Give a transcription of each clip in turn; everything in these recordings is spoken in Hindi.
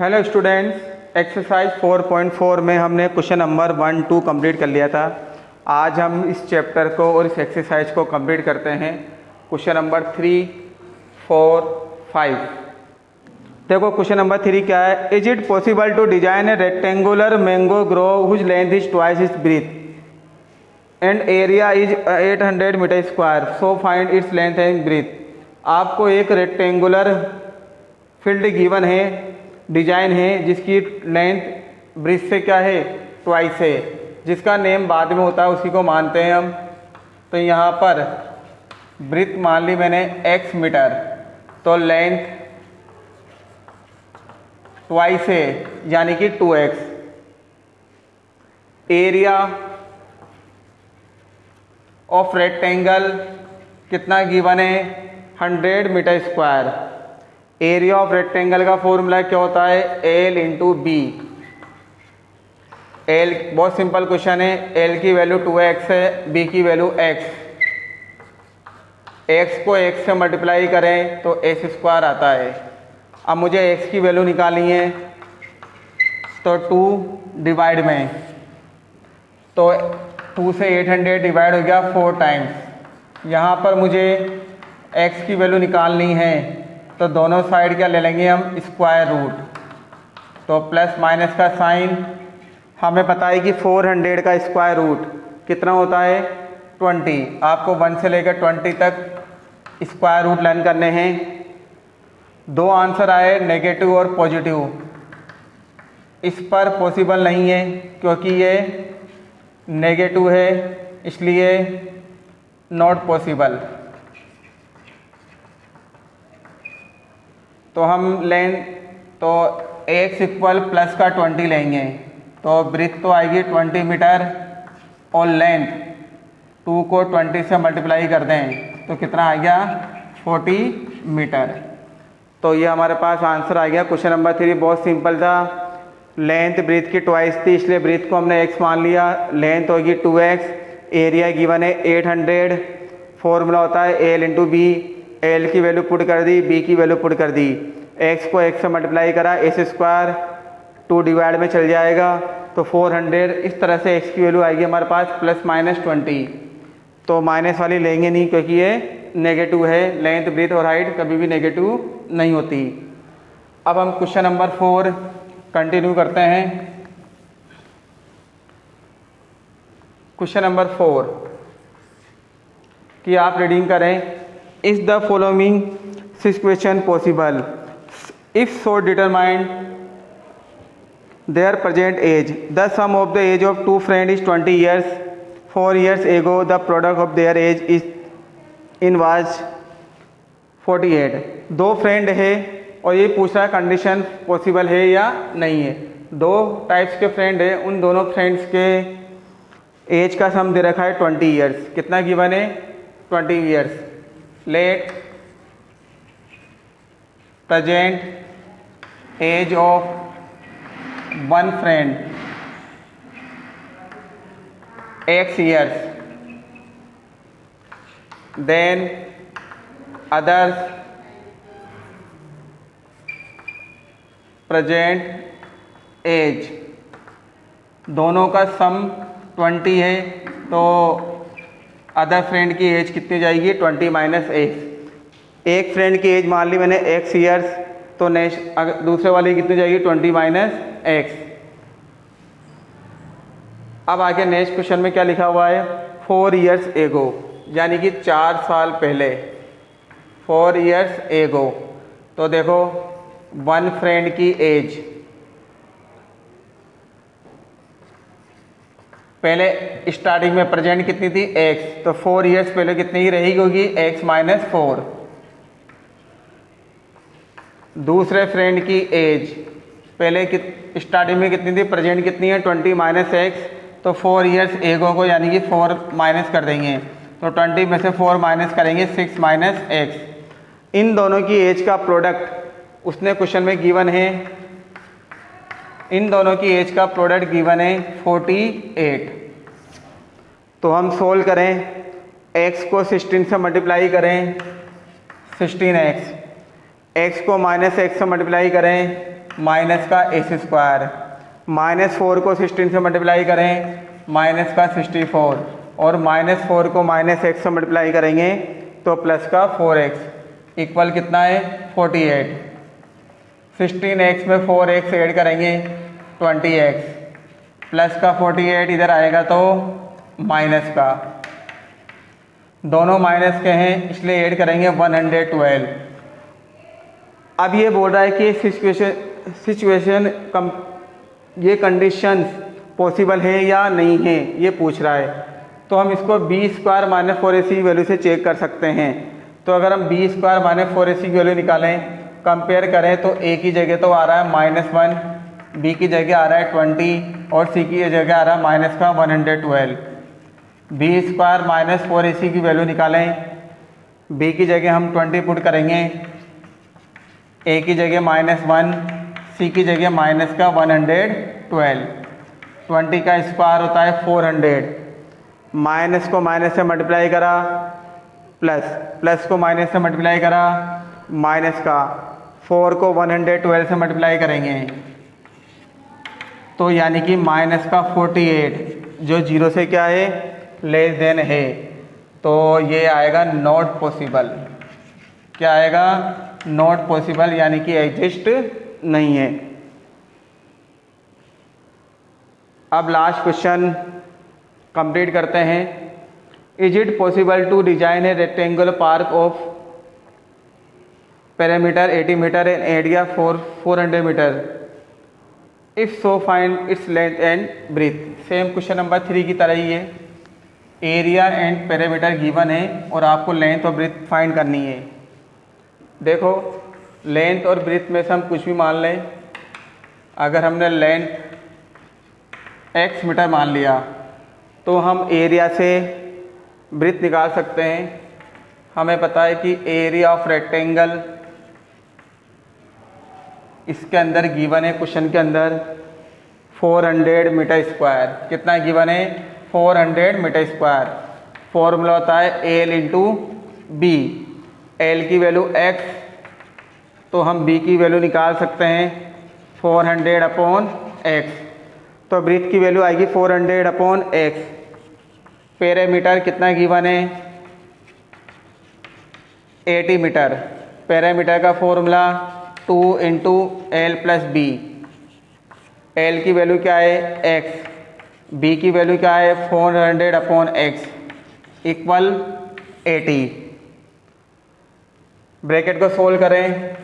हेलो स्टूडेंट्स, एक्सरसाइज 4.4 में हमने क्वेश्चन नंबर 1, 2 कंप्लीट कर लिया था। आज हम इस चैप्टर को और इस एक्सरसाइज को कंप्लीट करते हैं। Question number 3, 4, 5। देखो क्वेश्चन नंबर 3 क्या है। Is it possible to design a rectangular mango grove whose length is twice is breadth and area is 800 metre square, so find its length and breadth. आपको एक रेक्टेंगुलर फील्ड गिवन है, डिजाइन है, जिसकी लेंथ ब्रिथ से क्या है, ट्वाइस है, जिसका नेम बाद में होता है उसी को मानते हैं हम। तो यहाँ पर ब्रिथ मान ली मैंने x मीटर, तो लेंथ ट्वाइस है यानी कि 2x। एरिया ऑफ रेक्टेंगल कितना गिवन है, 100 metre square. Area of rectangle का फॉर्मूला क्या होता है, L इंटू बी। L बहुत सिंपल क्वेश्चन है, L की वैल्यू 2x है, B की वैल्यू x। x को x से मल्टीप्लाई करें तो x स्क्वायर आता है। अब मुझे x की वैल्यू निकालनी है, तो 2 डिवाइड में, तो 2 से 800 डिवाइड हो गया 4 टाइम्स। यहाँ पर मुझे x की वैल्यू निकालनी है, तो दोनों साइड क्या ले लेंगे हम, स्क्वायर रूट। तो प्लस माइनस का साइन, हमें पता है कि 400 का स्क्वायर रूट कितना होता है, 20। आपको 1 से लेकर 20 तक स्क्वायर रूट लर्न करने हैं। 2 आंसर आए, नेगेटिव और पॉजिटिव। इस पर पॉसिबल नहीं है क्योंकि ये नेगेटिव है, इसलिए नॉट पॉसिबल। तो हम लें तो x इक्वल प्लस का 20 लेंगे, तो ब्रीथ तो आएगी 20 मीटर और लेंथ 2 को 20 से मल्टीप्लाई कर दें तो कितना आ गया, 40 मीटर। तो ये हमारे पास आंसर आ गया। क्वेश्चन नंबर 3 बहुत सिंपल था। लेंथ ब्रीथ की ट्वाइस थी, इसलिए ब्रीथ को हमने x मान लिया। लेंथ होगी 2x, एरिया गिवन है 800, फॉर्मूला होता है L इंटू बी। L की वैल्यू पुट कर दी, B की वैल्यू पुट कर दी, x को x से मल्टीप्लाई करा, s स्क्वायर 2 डिवाइड में चल जाएगा, तो 400। इस तरह से x की वैल्यू आएगी हमारे पास प्लस माइनस 20। तो माइनस वाली लेंगे नहीं क्योंकि ये नेगेटिव है। लेंथ ब्रीथ और हाइट कभी भी नेगेटिव नहीं होती। अब हम क्वेश्चन नंबर 4 कंटिन्यू करते हैं। क्वेश्चन नंबर 4 की आप रीडिंग करें। Is the following situation possible? If so, determine their present age. The sum of the age of two friends is 20 years. 4 years ago, the product of their age was 48. 2 friend है और ये पूछ रहा है कंडीशन पॉसिबल है या नहीं है। 2 टाइप्स के फ्रेंड है, उन दोनों फ्रेंड्स के एज का सम दे रखा है 20 ईयर्स। कितना गिवन है, 20 years. Let present age of one friend x years, then others present age। दोनों का सम 20 है, तो अदर फ्रेंड की एज कितनी जाएगी, 20 माइनस x। एक फ्रेंड की एज मान ली मैंने x ईयर्स, तो नेक्स्ट दूसरे वाली कितनी जाएगी, 20 माइनस x। अब आगे नेक्स्ट क्वेश्चन में क्या लिखा हुआ है, 4 ईयर्स एगो, यानी कि 4 साल पहले, 4 ईयर्स एगो। तो देखो 1 फ्रेंड की एज, पहले स्टार्टिंग में प्रेजेंट कितनी थी, x, तो 4 ईयर्स पहले कितनी ही रहेगी, होगी x माइनस 4। दूसरे फ्रेंड की एज पहले स्टार्टिंग में कितनी थी, प्रेजेंट कितनी है, 20 माइनस x, तो 4 ईयर्स एगो को यानी कि 4 माइनस कर देंगे, तो 20 में से 4 माइनस करेंगे, 6 माइनस x। इन दोनों की एज का प्रोडक्ट उसने क्वेश्चन में गिवन है, इन दोनों की एज का प्रोडक्ट गिवन है 48। तो हम सोल्व करें, x को 16 से मल्टीप्लाई करें, 16x, x को माइनस x से मल्टीप्लाई करें माइनस का a², -4 को 16 से मल्टीप्लाई करें माइनस का 64, और -4 को -x से मल्टीप्लाई करेंगे तो प्लस का 4x इक्वल कितना है 48। 16x में 4x ऐड करेंगे 20x, प्लस का 48 इधर आएगा तो माइनस का, दोनों माइनस के हैं इसलिए ऐड करेंगे 112। अब ये बोल रहा है कि सिचुएशन ये कंडीशंस पॉसिबल है या नहीं है ये पूछ रहा है। तो हम इसको b² - 4ac की वैल्यू से चेक कर सकते हैं। तो अगर हम b² - 4ac की वैल्यू निकालें, कंपेयर करें तो a की जगह तो आ रहा है -1, b की जगह आ रहा है 20 और c की जगह आ रहा है माइनस का 112। b² - 4ac की वैल्यू निकालें, b की जगह हम 20 पुट करेंगे, a की जगह -1, c की जगह माइनस का 112। 20 का स्क्वायर होता है 400, माइनस को माइनस से मल्टीप्लाई करा प्लस, प्लस को माइनस से मल्टीप्लाई करा माइनस का, 4 को 112 से मल्टीप्लाई करेंगे तो यानी कि माइनस का 48 जो 0 से क्या है लेस देन है, तो ये आएगा नॉट पॉसिबल। क्या आएगा नॉट पॉसिबल यानी कि एग्जिस्ट नहीं है। अब लास्ट क्वेश्चन कंप्लीट करते हैं। Is it possible to design a rectangular park of perimeter 80 metre and area 400 metre, if so find its length and breadth. Same question number 3 की तरह ही है, एरिया एंड पेरीमीटर गिवन है और आपको लेंथ और ब्रीथ फाइंड करनी है। देखो लेंथ और ब्रीथ में से हम कुछ भी मान लें। अगर हमने लेंथ x मीटर मान लिया तो हम एरिया से ब्रीथ निकाल सकते हैं। हमें पता है कि एरिया ऑफ रेक्टेंगल इसके अंदर गिवन है, क्वेश्चन के अंदर 400 मीटर स्क्वायर। कितना गिवन है 400 मीटर स्क्वायर। फॉर्मूला होता है L इंटू बी। L की वैल्यू x तो हम b की वैल्यू निकाल सकते हैं 400 अपॉन x, तो ब्रीथ की वैल्यू आएगी 400 अपॉन x। पेरीमीटर कितना गिवन है 80 मीटर। पेरीमीटर का formula 2 into L plus B. L की वैल्यू क्या है x, b की वैल्यू क्या है 400 अपॉन x इक्वल 80। ब्रैकेट को सोल्व करें,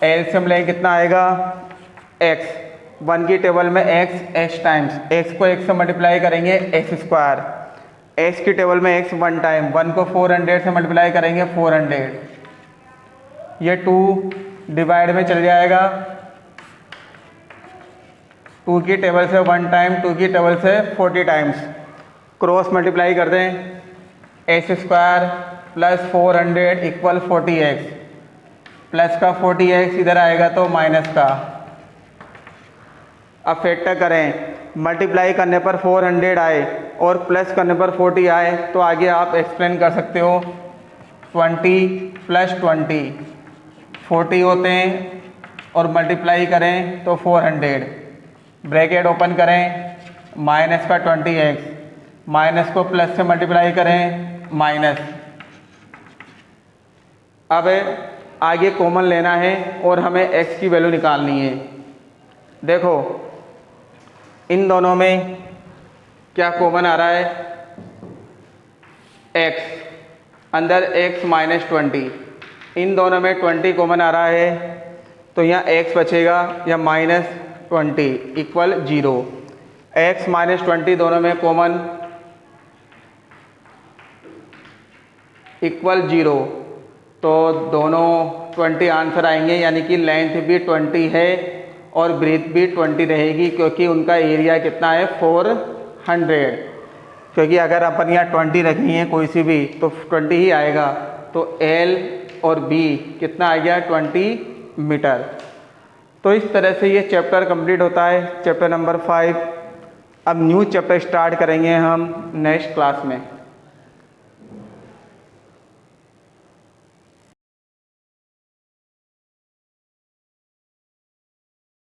एलसीएम लें कितना आएगा x, 1 की टेबल में x टाइम्स, x को x से मल्टीप्लाई करेंगे x², x की टेबल में x 1 टाइम, 1 को 400 से मल्टीप्लाई करेंगे 400, ये 2 डिवाइड में चल जाएगा, 2 की टेबल से 1 टाइम, 2 की टेबल से 40 टाइम्स, क्रॉस मल्टीप्लाई कर दें, x² plus 400 equal 40x, plus का 40x इधर आएगा तो माइनस का। अब फैक्टर करें, मल्टीप्लाई करने पर 400 आए और प्लस करने पर 40 आए तो आगे आप एक्सप्लेन कर सकते हो 20 प्लस 20 40 होते हैं और मल्टीप्लाई करें तो 400। ब्रैकेट ओपन करें, माइनस का 20x, माइनस को प्लस से मल्टीप्लाई करें माइनस। अब आगे कॉमन लेना है और हमें x की वैल्यू निकालनी है। देखो इन दोनों में क्या कॉमन आ रहा है x, अंदर x माइनस 20, इन दोनों में 20 कॉमन आ रहा है तो यहाँ x बचेगा या माइनस 20 इक्वल 0। x माइनस 20 दोनों में कॉमन इक्वल 0, तो दोनों 20 आंसर आएंगे, यानी कि लेंथ भी 20 है और ब्रीथ भी 20 रहेगी क्योंकि उनका एरिया कितना है 400। क्योंकि अगर अपन यहाँ 20 रखनी है कोई सी भी तो 20 ही आएगा, तो L और B कितना आ गया 20 मीटर। तो इस तरह से ये चैप्टर कंप्लीट होता है, चैप्टर नंबर 5। अब न्यू चैप्टर स्टार्ट करेंगे हम नेक्स्ट क्लास में।